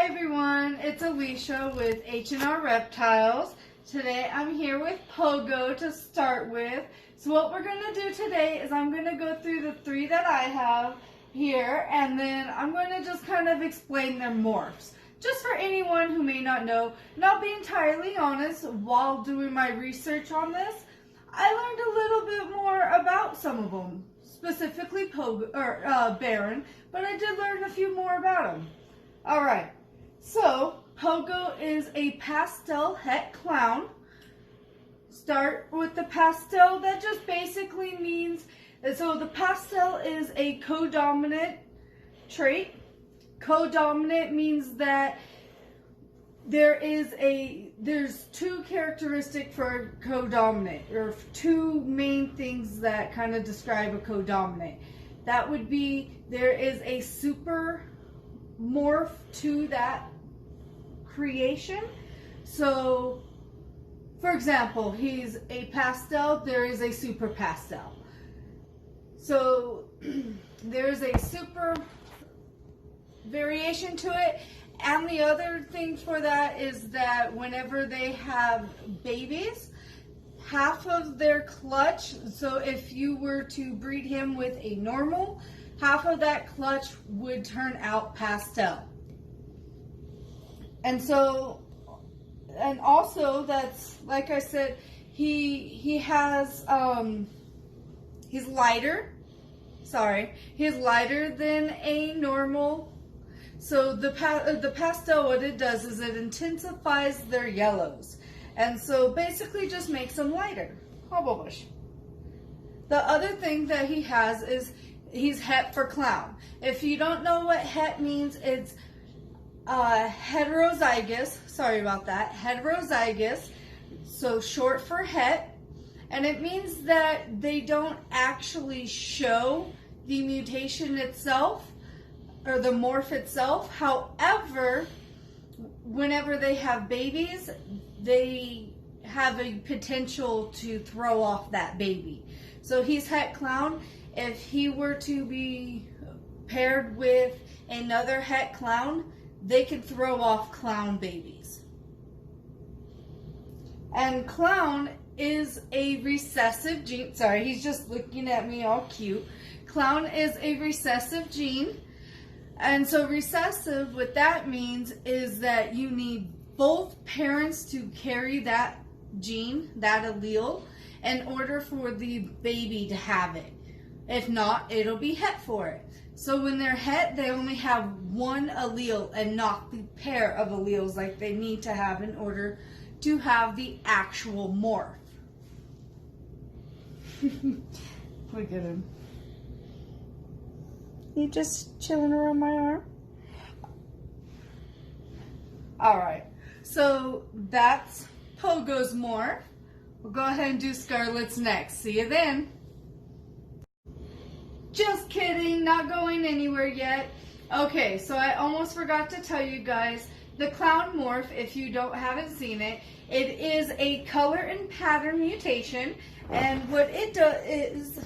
Hi everyone, it's Alicia with H&R Reptiles. Today I'm here with Pogo to start with. So what we're going to do today is I'm going to go through the three that I have here, and then I'm going to just kind of explain their morphs. Just for anyone who may not know, and I'll be entirely honest, while doing my research on this, I learned a little bit more about some of them, specifically Pogo, or Baron, but I did learn a few more about him. Alright, so Pogo is a pastel het clown. Start with the pastel. That just basically means, so the pastel is a codominant trait. Codominant means that there's two characteristics for codominant, or two main things that kind of describe a codominant. That would be there is a super morph to that creation. So for example, he's a pastel, there is a super pastel. So there's a super variation to it. And the other thing for that is that whenever they have babies, half of their clutch, so if you were to breed him with a normal, half of that clutch would turn out pastel. And so, and also that's, like I said, he has, he's lighter than a normal. So the pastel, what it does is it intensifies their yellows. And so basically just makes them lighter. Hobblebush. The other thing that he has is he's het for clown. If you don't know what het means, it's heterozygous. Sorry about that. Heterozygous, so short for het. And it means that they don't actually show the mutation itself, or the morph itself. However, whenever they have babies, they have a potential to throw off that baby. So he's het clown. If he were to be paired with another het clown, they could throw off clown babies. And clown is a recessive gene. Sorry, he's just looking at me all cute. Clown is a recessive gene. And so recessive, what that means is that you need both parents to carry that gene, that allele, in order for the baby to have it. If not, it'll be het for it. So when they're het, they only have one allele and not the pair of alleles like they need to have in order to have the actual morph. Look at him. You just chilling around my arm? Alright, so that's Pogo's morph. We'll go ahead and do Scarlet's next. See you then. Just kidding, not going anywhere yet. Okay, so I almost forgot to tell you guys, the clown morph, if you haven't seen it, it is a color and pattern mutation, and what it does is,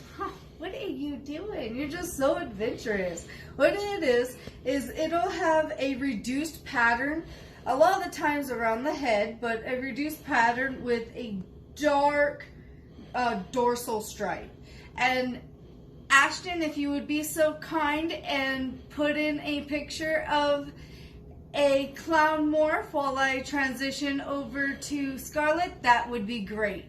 what are you doing? You're just so adventurous. What it is it'll have a reduced pattern, a lot of the times around the head, but a reduced pattern with a dark dorsal stripe. And Ashton, if you would be so kind and put in a picture of a clown morph while I transition over to Scarlet, that would be great.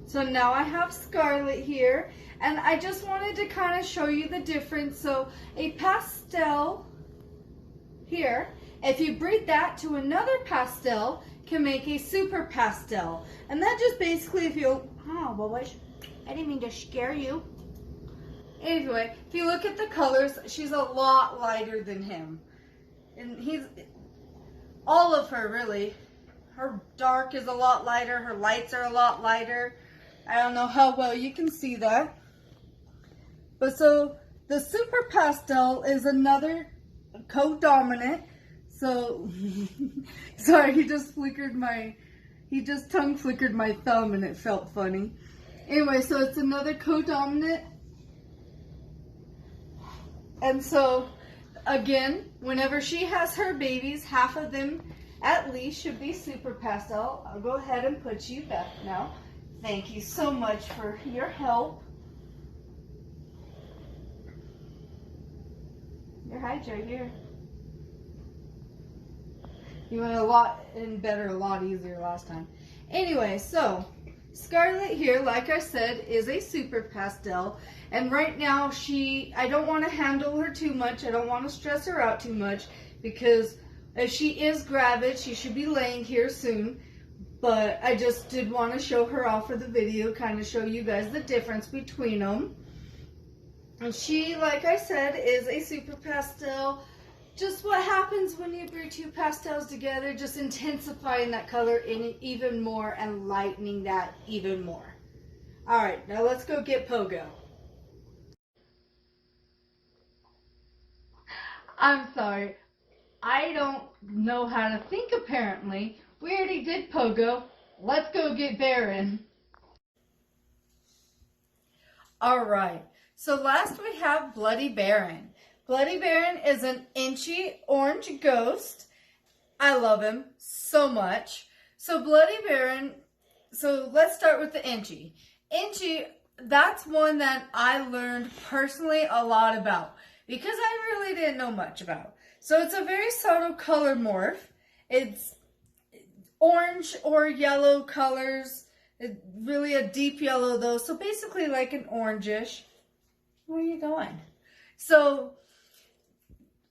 So now I have Scarlet here, and I just wanted to kind of show you the difference. So a pastel here, if you breed that to another pastel, can make a super pastel. And that just basically, if you, oh, well, I didn't mean to scare you. Anyway, if you look at the colors, she's a lot lighter than him. And all of her really. Her dark is a lot lighter, her lights are a lot lighter. I don't know how well you can see that. But so the super pastel is another codominant. So, sorry, he just tongue flickered my thumb and it felt funny. Anyway, so it's another codominant And so, again, whenever she has her babies, half of them at least should be super pastel. I'll go ahead and put you back now. Thank you so much for your help. Your hide's right here. You went a lot better, a lot easier last time. Anyway, so Scarlet here, like I said, is a super pastel. And right now I don't want to handle her too much. I don't want to stress her out too much because if she is gravid, she should be laying here soon. But I just did want to show her off for the video, kind of show you guys the difference between them. And she, like I said, is a super pastel. Just what happens when you brew two pastels together, just intensifying that color in even more and lightening that even more. All right, now let's go get Pogo. I'm sorry, I don't know how to think apparently. We already did Pogo. Let's go get Baron. All right, so last we have Bloody Baron. Bloody Baron is an inchy orange ghost. I love him so much. So Bloody Baron, so let's start with the inchy. Inchy, that's one that I learned personally a lot about because I really didn't know much about. So it's a very subtle color morph. It's orange or yellow colors. It's really a deep yellow though. So basically like an orangish. Where are you going? So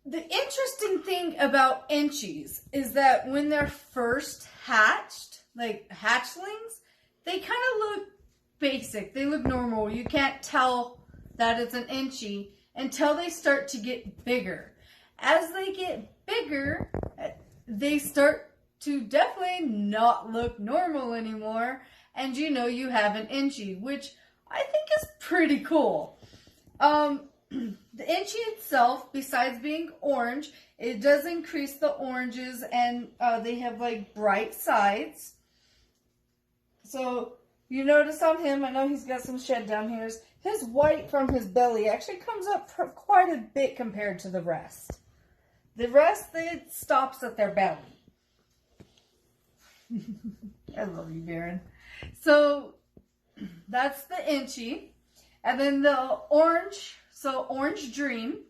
the interesting thing about inchies is that when they're first hatched, like hatchlings, they kind of look basic. They look normal. You can't tell that it's an inchy until they start to get bigger. As they get bigger, they start to definitely not look normal anymore. And you know you have an inchy, which I think is pretty cool. The inchy itself, besides being orange, it does increase the oranges and they have like bright sides. So you notice on him, I know he's got some shed down here, his white from his belly actually comes up quite a bit compared to the rest. The rest, it stops at their belly. I love you, Baron. So that's the inchy. And then the orange, so Orange Dream.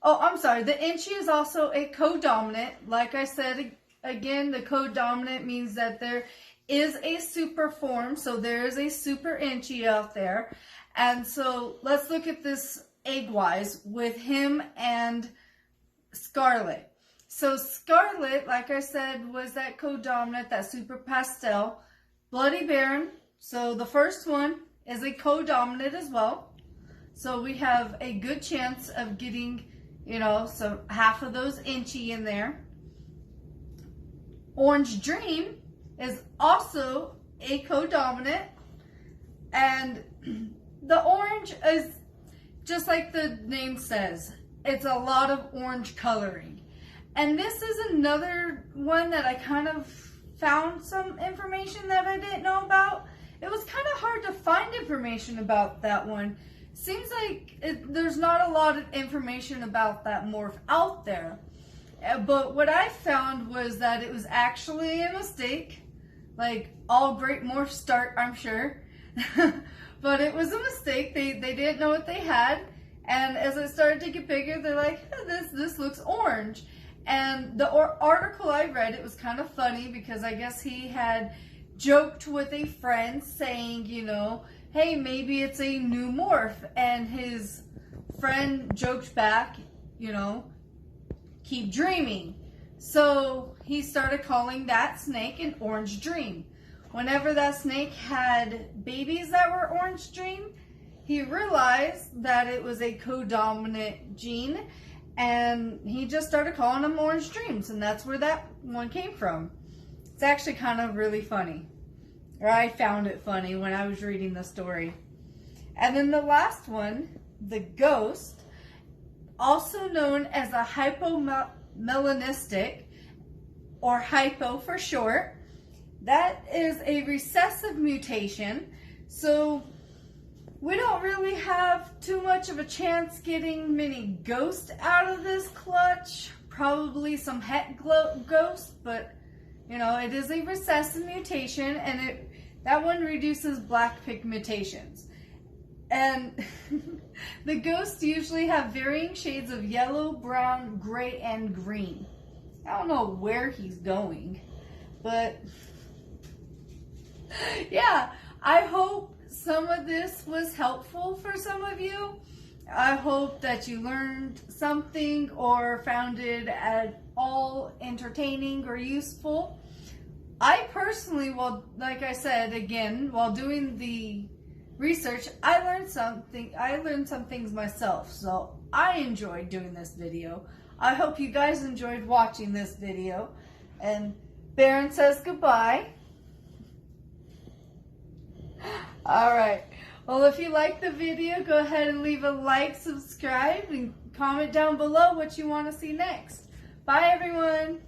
Oh, I'm sorry. The inchy is also a codominant. Like I said, again, the codominant means that there is a super form. So there is a super inchy out there. And so let's look at this egg-wise with him and Scarlet. So Scarlet, like I said, was that codominant, that super pastel. Bloody Baron, so the first one is a codominant as well. So we have a good chance of getting, you know, some half of those inchy in there. Orange Dream is also a codominant. And the orange is just like the name says. It's a lot of orange coloring. And this is another one that I kind of found some information that I didn't know about. It was kind of hard to find information about that one. Seems like there's not a lot of information about that morph out there. But what I found was that it was actually a mistake. Like all great morphs start, I'm sure. But it was a mistake. They didn't know what they had. And as it started to get bigger, they're like, this looks orange. And the article I read, it was kind of funny because I guess he had joked with a friend saying, you know, hey, maybe it's a new morph. And his friend joked back, you know, keep dreaming. So he started calling that snake an Orange Dream. Whenever that snake had babies that were Orange Dream, he realized that it was a codominant gene, and he just started calling them Orange Dreams, and that's where that one came from. It's actually kind of really funny. Or I found it funny when I was reading the story. And then the last one, the Ghost, also known as a hypomelanistic, or hypo for short. That is a recessive mutation. So we don't really have too much of a chance getting many ghosts out of this clutch. Probably some het ghosts, but you know, it is a recessive mutation, and that one reduces black pigmentations. And the ghosts usually have varying shades of yellow, brown, gray, and green. I don't know where he's going, but yeah, I hope some of this was helpful for some of you. I hope that you learned something or found it at all entertaining or useful. I personally, well, like I said again, while doing the research, I learned some things myself, so I enjoyed doing this video. I hope you guys enjoyed watching this video, and Baron says goodbye. Alright, well, if you liked the video, go ahead and leave a like, subscribe, and comment down below what you want to see next. Bye, everyone!